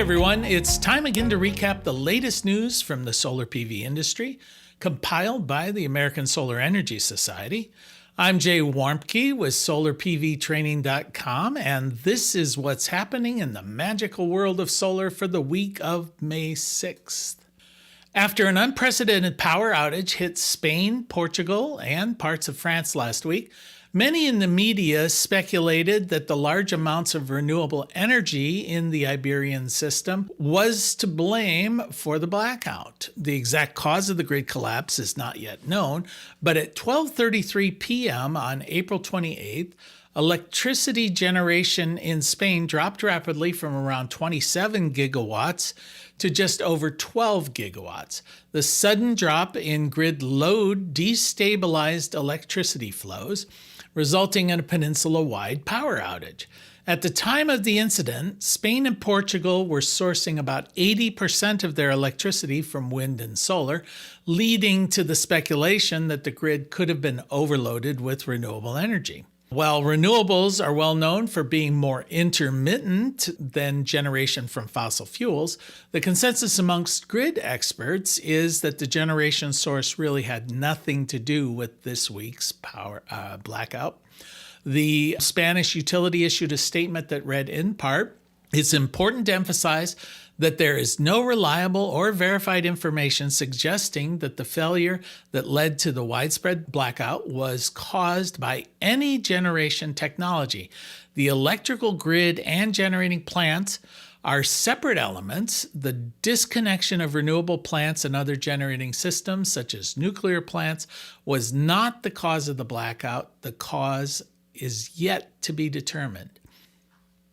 everyone, it's time again to recap the latest news from the solar PV industry, compiled by the American Solar Energy Society. I'm Jay Warmke with SolarPVTraining.com, and this is what's happening in the magical world of solar for the week of May 6th. After an unprecedented power outage hit Spain, Portugal, and parts of France last week, many in the media speculated that the large amounts of renewable energy in the Iberian system was to blame for the blackout. The exact cause of the grid collapse is not yet known, but at 12:33 p.m. on April 28th, electricity generation in Spain dropped rapidly from around 27 gigawatts to just over 12 gigawatts. The sudden drop in grid load destabilized electricity flows, resulting in a peninsula-wide power outage. At the time of the incident, Spain and Portugal were sourcing about 80% of their electricity from wind and solar, leading to the speculation that the grid could have been overloaded with renewable energy. While renewables are well known for being more intermittent than generation from fossil fuels, the consensus amongst grid experts is that the generation source really had nothing to do with this week's power blackout. The Spanish utility issued a statement that read in part, "It's important to emphasize that there is no reliable or verified information suggesting that the failure that led to the widespread blackout was caused by any generation technology. The electrical grid and generating plants are separate elements. The disconnection of renewable plants and other generating systems, such as nuclear plants, was not the cause of the blackout. The cause is yet to be determined."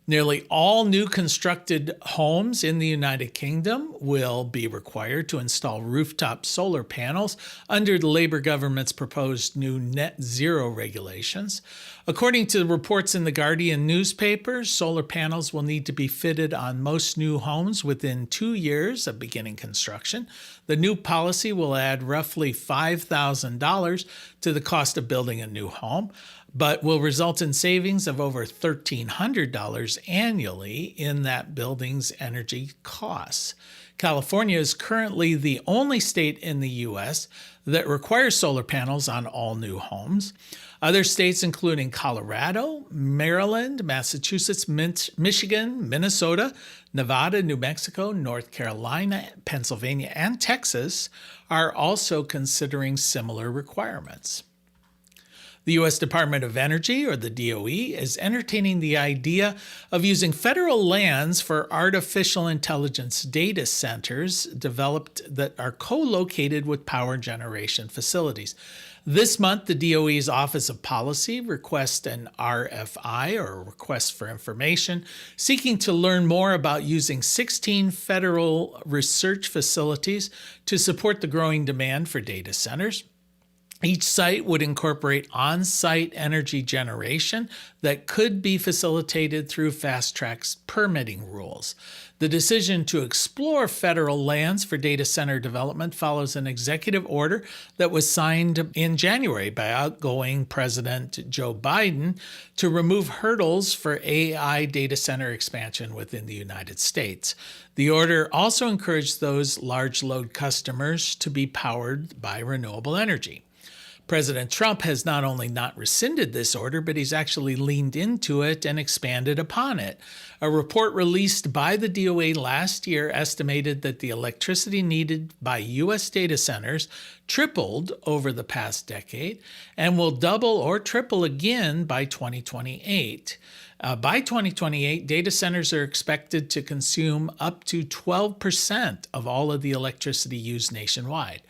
Nearly all new constructed homes in the United Kingdom will be required to install rooftop solar panels under the Labour government's proposed new net zero regulations. According to the reports in the Guardian newspaper, solar panels will need to be fitted on most new homes within 2 years of beginning construction. The new policy will add roughly $5,000 to the cost of building a new home, but will result in savings of over $1,300 annually in that building's energy costs. California is currently the only state in the U.S. that requires solar panels on all new homes. Other states, including Colorado, Maryland, Massachusetts, Michigan, Minnesota, Nevada, New Mexico, North Carolina, Pennsylvania, and Texas, are also considering similar requirements. The U.S. Department of Energy, or the DOE, is entertaining the idea of using federal lands for artificial intelligence data centers developed that are co-located with power generation facilities. This month, the DOE's Office of Policy requests an RFI, or a request for information, seeking to learn more about using 16 federal research facilities to support the growing demand for data centers. Each site would incorporate on-site energy generation that could be facilitated through fast-track permitting rules. The decision to explore federal lands for data center development follows an executive order that was signed in January by outgoing President Joe Biden to remove hurdles for AI data center expansion within the United States. The order also encouraged those large load customers to be powered by renewable energy. President Trump has not only not rescinded this order, but he's actually leaned into it and expanded upon it. A report released by the DOE last year estimated that the electricity needed by U.S. data centers tripled over the past decade and will double or triple again by 2028. By 2028, data centers are expected to consume up to 12% of all of the electricity used nationwide.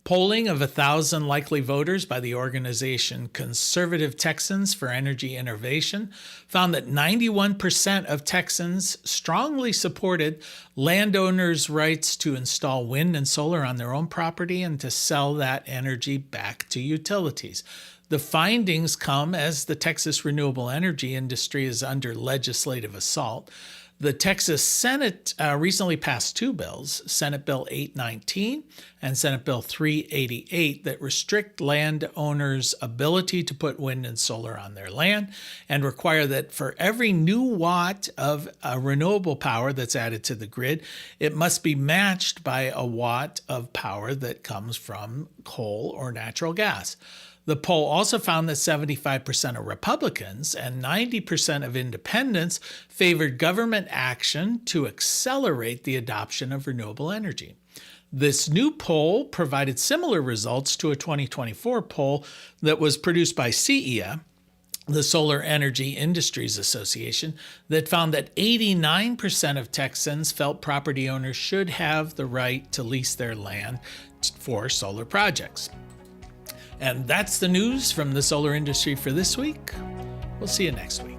Polling of 1,000 likely voters by the organization Conservative Texans for Energy Innovation found that 91% of Texans strongly supported landowners' rights to install wind and solar on their own property and to sell that energy back to utilities. The findings come as the Texas renewable energy industry is under legislative assault. The Texas Senate recently passed two bills, Senate Bill 819 and Senate Bill 388, that restrict landowners' ability to put wind and solar on their land and require that for every new watt of renewable power that's added to the grid, it must be matched by a watt of power that comes from coal or natural gas. The poll also found that 75% of Republicans and 90% of independents favored government action to accelerate the adoption of renewable energy. This new poll provided similar results to a 2024 poll that was produced by CEA, the Solar Energy Industries Association, that found that 89% of Texans felt property owners should have the right to lease their land for solar projects. And that's the news from the solar industry for this week. We'll see you next week.